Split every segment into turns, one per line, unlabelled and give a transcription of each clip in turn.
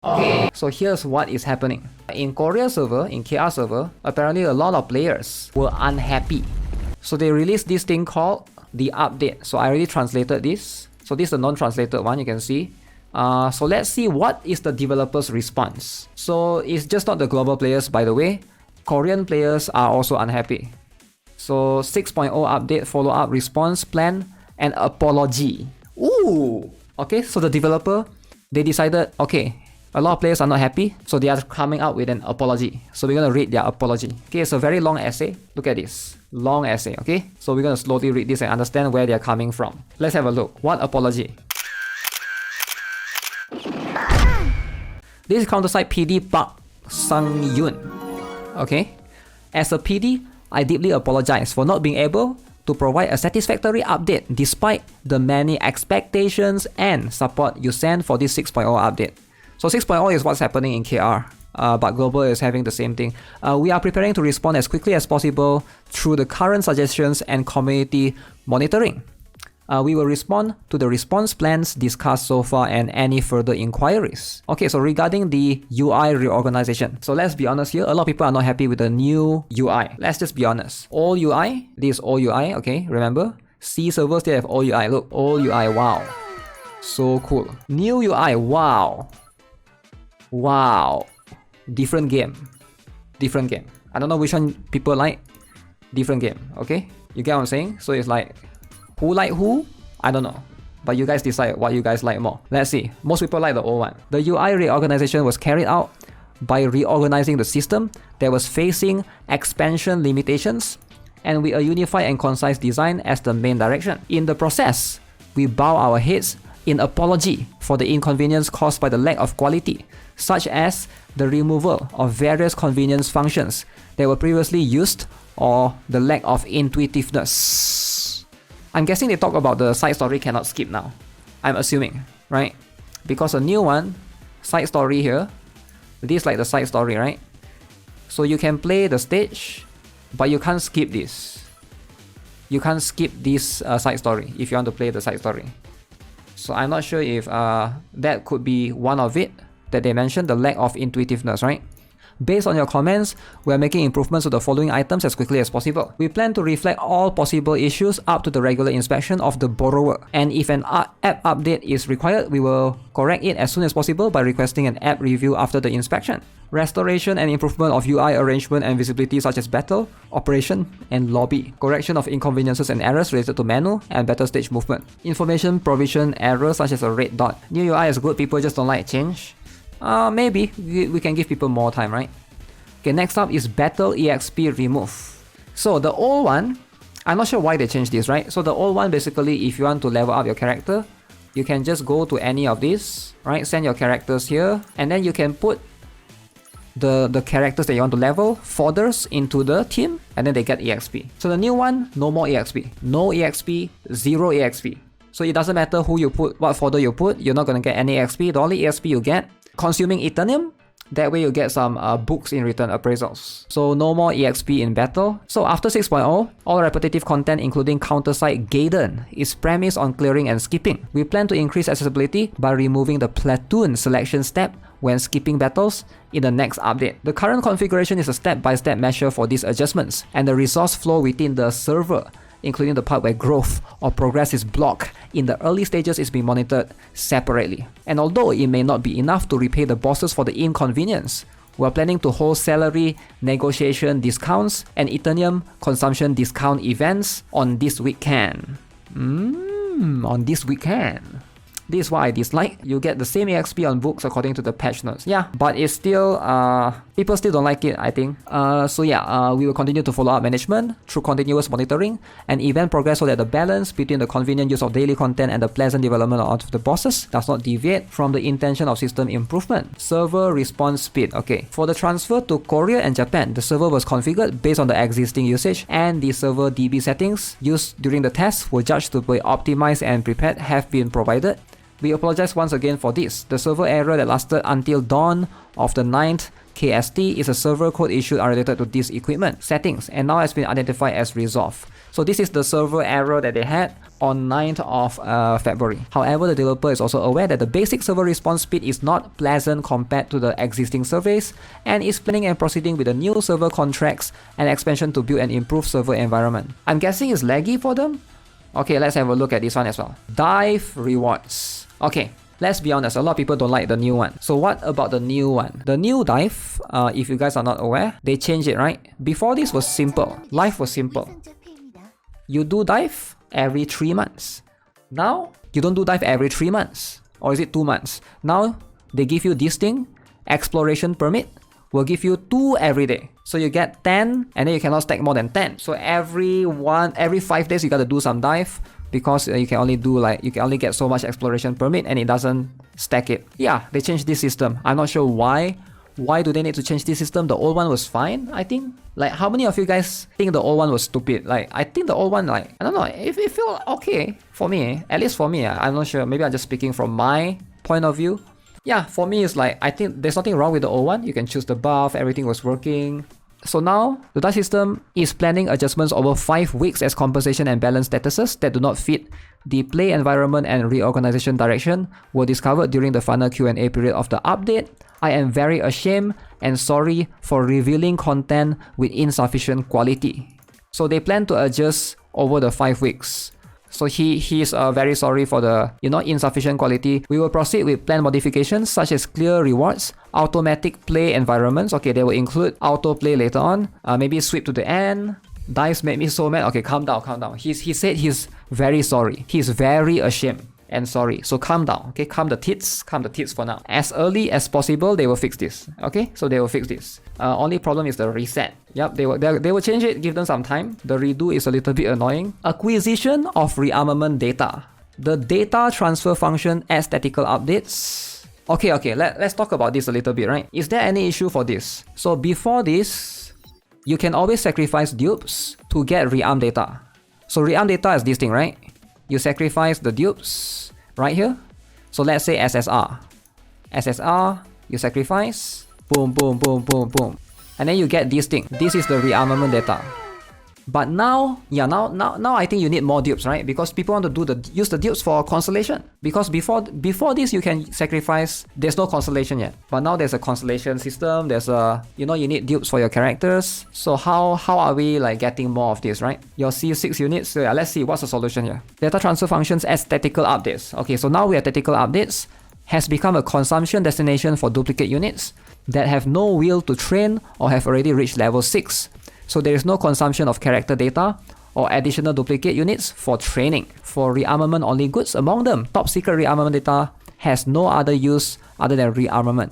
Okay, so here's what is happening. In Korea server, in KR server, apparently a lot of players were unhappy. So they released this thing called the update. So I already translated this. So this is the non-translated one, you can see. So let's see what is the developer's response. So it's just not the global players, by the way. Korean players are also unhappy. So 6.0 update, follow-up response plan, and apology. Ooh! Okay, so the developer, they decided, okay, a lot of players are not happy, so they are coming out with an apology. So we're gonna read their apology. Okay, it's a very long essay. Look at this. Long essay, okay? So we're gonna slowly read this and understand where they're coming from. Let's have a look. What apology? This is CounterSide PD Park Sang-yoon. Okay? As a PD, I deeply apologize for not being able to provide a satisfactory update despite the many expectations and support you sent for this 6.0 update. So 6.0 is what's happening in KR, but global is having the same thing. We are preparing to respond as quickly as possible through the current suggestions and community monitoring. We will respond to the response plans discussed so far and any further inquiries. Okay, so regarding the UI reorganization. So let's be honest here, a lot of people are not happy with the new UI. Let's just be honest. Old UI, this is old UI, okay, remember? C servers, they have old UI. Look, old UI, wow. So cool. New UI, wow. Wow. Different game. Different game. I don't know which one people like. Different game, okay? You get what I'm saying? So it's like, who like who? I don't know. But you guys decide what you guys like more. Let's see. Most people like the old one. The UI reorganization was carried out by reorganizing the system that was facing expansion limitations and with a unified and concise design as the main direction. In the process, we bow our heads in apology for the inconvenience caused by the lack of quality, such as the removal of various convenience functions that were previously used or the lack of intuitiveness. I'm guessing they talk about the side story cannot skip now. I'm assuming, right? Because a new one, side story here, this is like the side story, right? So you can play the stage, but you can't skip this. You can't skip this side story if you want to play the side story. So I'm not sure if that could be one of it that they mentioned, the lack of intuitiveness, right? Based on your comments, we are making improvements to the following items as quickly as possible. We plan to reflect all possible issues up to the regular inspection of the borrower. And if an app update is required, we will correct it as soon as possible by requesting an app review after the inspection. Restoration and improvement of UI arrangement and visibility such as battle, operation, and lobby. Correction of inconveniences and errors related to menu and better stage movement. Information provision errors such as a red dot. New UI is good, people just don't like change. Maybe we can give people more time, right? Okay, next up is Battle EXP remove. So the old one, I'm not sure why they changed this, right? So the old one, basically, if you want to level up your character, you can just go to any of these, right? Send your characters here, and then you can put the characters that you want to level, fodders into the team, and then they get EXP. So the new one, no more EXP. No EXP, zero EXP. So it doesn't matter who you put, what fodder you put, you're not gonna get any EXP. The only EXP you get, consuming Eternium, that way you get some books in return, appraisals. So no more EXP in battle. So after 6.0, all repetitive content including CounterSide Gaiden is premised on clearing and skipping. We plan to increase accessibility by removing the platoon selection step when skipping battles in the next update. The current configuration is a step-by-step measure for these adjustments, and the resource flow within the server, including the part where growth or progress is blocked in the early stages, is being monitored separately. And although it may not be enough to repay the bosses for the inconvenience, we're planning to hold salary negotiation discounts and Eternium consumption discount events on this weekend. On this weekend. This is what I dislike. You get the same EXP on books according to the patch notes. Yeah, but it's still, people still don't like it, I think. We will continue to follow up management through continuous monitoring and event progress so that the balance between the convenient use of daily content and the pleasant development of the bosses does not deviate from the intention of system improvement. Server response speed. Okay, for the transfer to Korea and Japan, the server was configured based on the existing usage, and the server DB settings used during the test were judged to be optimized and prepared have been provided. We apologize once again for this. The server error that lasted until dawn of the 9th KST is a server code issue unrelated to this equipment settings and now has been identified as resolved. So this is the server error that they had on 9th of February. However, the developer is also aware that the basic server response speed is not pleasant compared to the existing surveys and is planning and proceeding with the new server contracts and expansion to build an improved server environment. I'm guessing it's laggy for them? Okay, let's have a look at this one as well. Dive rewards. Okay, let's be honest, a lot of people don't like the new one. So what about the new one? The new dive, if you guys are not aware, they changed it, right? Before this was simple. Life was simple. You do dive every 3 months. Now, you don't do dive every 3 months. Or is it 2 months? Now, they give you this thing, exploration permit, will give you 2 every day. So you get 10 and then you cannot stack more than 10. So every 5 days you gotta do some dive because you can only get so much exploration permit and it doesn't stack it. Yeah, they changed this system. I'm not sure why. Why do they need to change this system? The old one was fine, I think. Like, how many of you guys think the old one was stupid? Like, I think the old one, like, I don't know, it felt okay for me. At least for me, I'm not sure. Maybe I'm just speaking from my point of view. Yeah, for me, it's like, I think there's nothing wrong with the old one. You can choose the buff, everything was working. So now, the DEVS system is planning adjustments over 5 weeks as compensation and balance statuses that do not fit the play environment and reorganization direction were discovered during the final Q&A period of the update. I am very ashamed and sorry for revealing content with insufficient quality. So they plan to adjust over the 5 weeks. So he's very sorry for the insufficient quality. We will proceed with plan modifications such as clear rewards, automatic play environments. Okay, they will include autoplay later on. Maybe sweep to the end. Dives made me so mad. Okay, calm down. He said he's very sorry. He's very ashamed and sorry. So calm down. Okay, calm the tits for now. As early as possible, they will fix this. Okay, so they will fix this. Only problem is the reset. Yep, they will change it. Give them some time. The redo is a little bit annoying. Acquisition of rearmament data. The data transfer function adds statistical updates. Okay. Let's talk about this a little bit, right? Is there any issue for this? So before this, you can always sacrifice dupes to get rearm data. So rearm data is this thing, right? You sacrifice the dupes right here. So let's say SSR. SSR, you sacrifice. Boom. And then you get this thing. This is the rearmament data. But now, now I think you need more dupes, right? Because people want to use the dupes for constellation. Because before this, you can sacrifice. There's no constellation yet. But now there's a constellation system. There's a, you need dupes for your characters. So how are we like getting more of this, right? Your C6 units. So yeah, let's see what's the solution here. Data transfer functions as tactical updates. Okay, so now we have tactical updates. Has become a consumption destination for duplicate units that have no will to train or have already reached level 6. So there is no consumption of character data or additional duplicate units for training. For rearmament only goods among them, top secret rearmament data has no other use other than rearmament,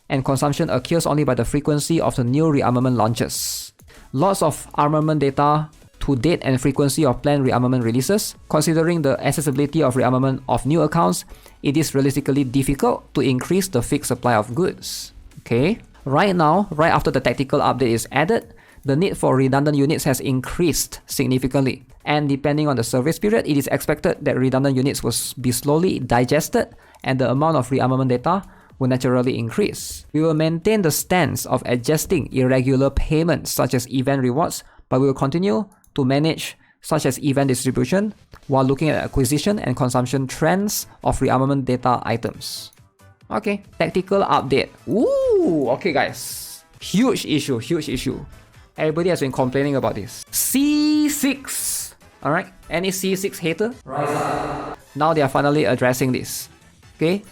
and consumption occurs only by the frequency of the new rearmament launches. Lots of armament data to date and frequency of planned rearmament releases. Considering the accessibility of rearmament of new accounts, it is realistically difficult to increase the fixed supply of goods. Okay, right now, right after the tactical update is added, the need for redundant units has increased significantly, and depending on the service period, it is expected that redundant units will be slowly digested and the amount of rearmament data will naturally increase. We will maintain the stance of adjusting irregular payments such as event rewards, but we will continue to manage such as event distribution while looking at acquisition and consumption trends of rearmament data items. Okay, tactical update. Ooh, okay guys. Huge issue. Everybody has been complaining about this. C6. Alright, any C6 hater? Rise up. Now they are finally addressing this. Okay,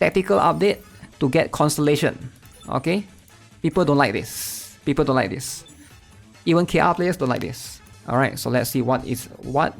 tactical update to get constellation. Okay, people don't like this. Even KR players don't like this. Alright, so let's see what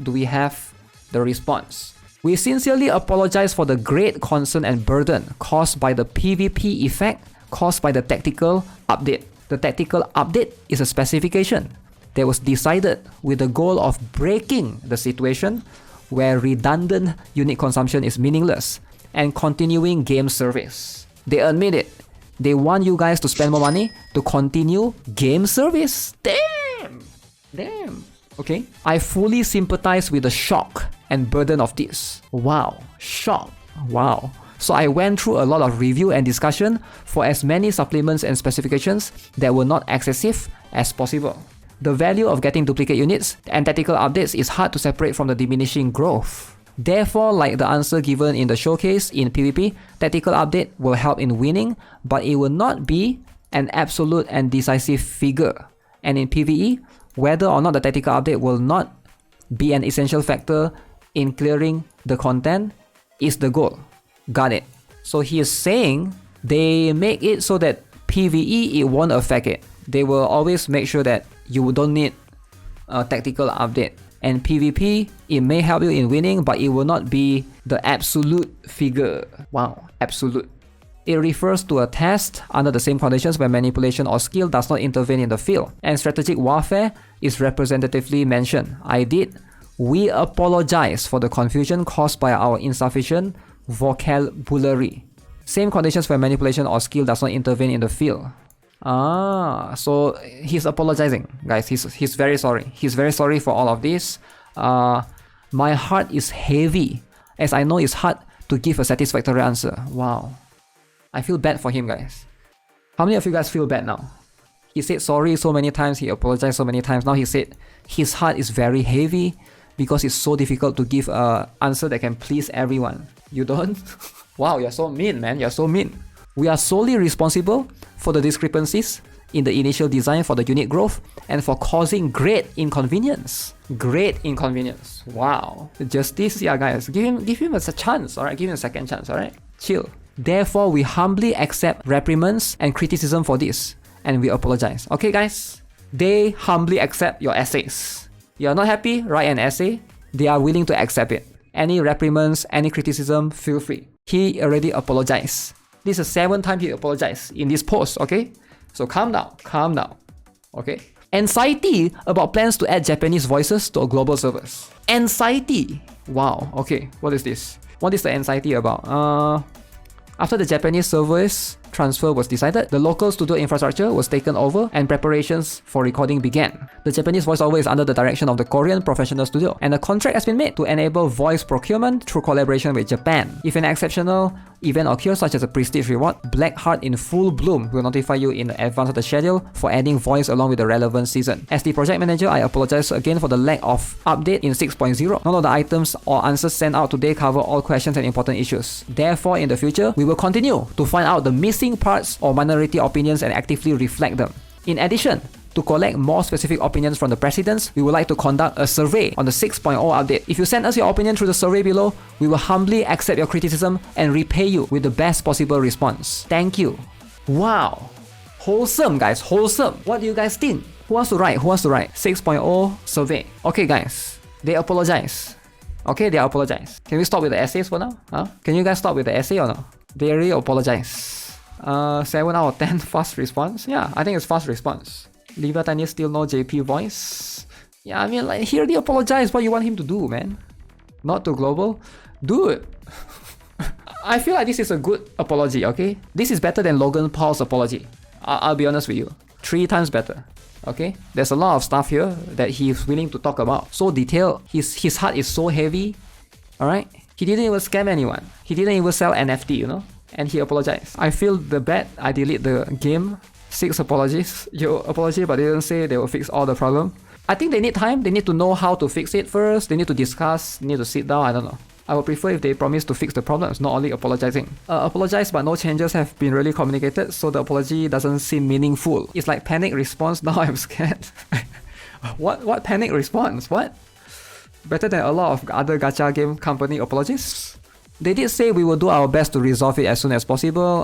do we have the response. We sincerely apologize for the great concern and burden caused by the PvP effect caused by the tactical update. The tactical update is a specification that was decided with the goal of breaking the situation where redundant unit consumption is meaningless and continuing game service. They admit it. They want you guys to spend more money to continue game service. Damn. Okay. I fully sympathize with the shock and burden of this. Wow. Shock. Wow. So I went through a lot of review and discussion for as many supplements and specifications that were not excessive as possible. The value of getting duplicate units and tactical updates is hard to separate from the diminishing growth. Therefore, like the answer given in the showcase in PvP, tactical update will help in winning, but it will not be an absolute and decisive figure. And in PvE, whether or not the tactical update will not be an essential factor in clearing the content is the goal. Got it. So he is saying they make it so that PvE it won't affect it. They will always make sure that you don't need a tactical update. And PvP, it may help you in winning, but it will not be the absolute figure. Wow, absolute. It refers to a test under the same conditions where manipulation or skill does not intervene in the field. And strategic warfare is representatively mentioned. We apologize for the confusion caused by our insufficient vocabulary. Same conditions where manipulation or skill does not intervene in the field. So he's apologizing, guys. He's very sorry. He's very sorry for all of this. My heart is heavy, as I know it's hard to give a satisfactory answer. Wow. I feel bad for him, guys. How many of you guys feel bad now? He said sorry so many times, he apologized so many times. Now he said his heart is very heavy because it's so difficult to give an answer that can please everyone. You don't? Wow, you're so mean, man. You're so mean. We are solely responsible for the discrepancies in the initial design for the unit growth and for causing great inconvenience. Great inconvenience. Wow. Justice, yeah, guys. Give him a chance, alright? Give him a second chance, alright? Chill. Therefore, we humbly accept reprimands and criticism for this, and we apologize. Okay, guys? They humbly accept your essays. You're not happy? Write an essay. They are willing to accept it. Any reprimands, any criticism, feel free. He already apologized. This is the 7th time he apologized in this post, okay? So calm down, okay? Anxiety about plans to add Japanese voices to global servers. Anxiety! Wow, okay, what is this? What is the anxiety about? After the Japanese servers transfer was decided, the local studio infrastructure was taken over and preparations for recording began. The Japanese voiceover is under the direction of the Korean professional studio, and a contract has been made to enable voice procurement through collaboration with Japan. If an exceptional event occurs, such as a prestige reward, Blackheart in full bloom will notify you in advance of the schedule for adding voice along with the relevant season. As the project manager, I apologize again for the lack of update in 6.0. None of the items or answers sent out today cover all questions and important issues. Therefore, in the future, we will continue to find out the missing parts or minority opinions and actively reflect them. In addition, to collect more specific opinions from the presidents, we would like to conduct a survey on the 6.0 update. If you send us your opinion through the survey below, we will humbly accept your criticism and repay you with the best possible response. Thank you. Wow. Wholesome, guys. Wholesome. What do you guys think? Who wants to write? 6.0 survey. Okay, guys. They apologize. Okay, they apologize. Can we stop with the essays for now? Can you guys stop with the essay or no? They really apologize. 7 out of 10 fast response. Yeah, I think it's fast response. Liva Tanya still no JP voice. Yeah, I mean, like, he already apologized. What you want him to do, man? Not to global? Dude. I feel like this is a good apology, okay? This is better than Logan Paul's apology. I'll be honest with you. 3 times better. Okay? There's a lot of stuff here that he's willing to talk about. So detailed. His heart is so heavy. Alright? He didn't even scam anyone. He didn't even sell NFT, you know? And he apologized. I feel the bad. I delete the game. 6 apologies. You apology, but they didn't say they will fix all the problem. I think they need time. They need to know how to fix it first. They need to discuss. Need to sit down. I don't know. I would prefer if they promise to fix the problems, not only apologizing. Apologize, but no changes have been really communicated, so the apology doesn't seem meaningful. It's like panic response. Now I'm scared. What panic response? What? Better than a lot of other gacha game company apologies. They did say we will do our best to resolve it as soon as possible.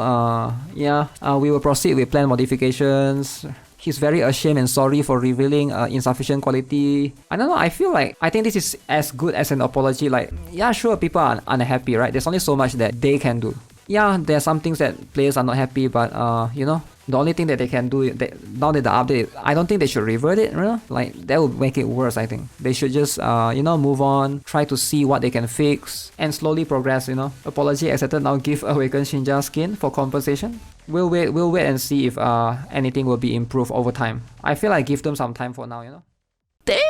We will proceed with plan modifications. He's very ashamed and sorry for revealing insufficient quality. I don't know, I think this is as good as an apology. Like, yeah, sure, people are unhappy, right? There's only so much that they can do. Yeah, there are some things that players are not happy, but you know, the only thing that they can do, now that the update, I don't think they should revert it, you know? Like, that would make it worse, I think. They should just, move on, try to see what they can fix, and slowly progress, you know? Apology accepted, now give Awakened Shinja skin for compensation. We'll wait and see if anything will be improved over time. I feel like give them some time for now, you know? Damn!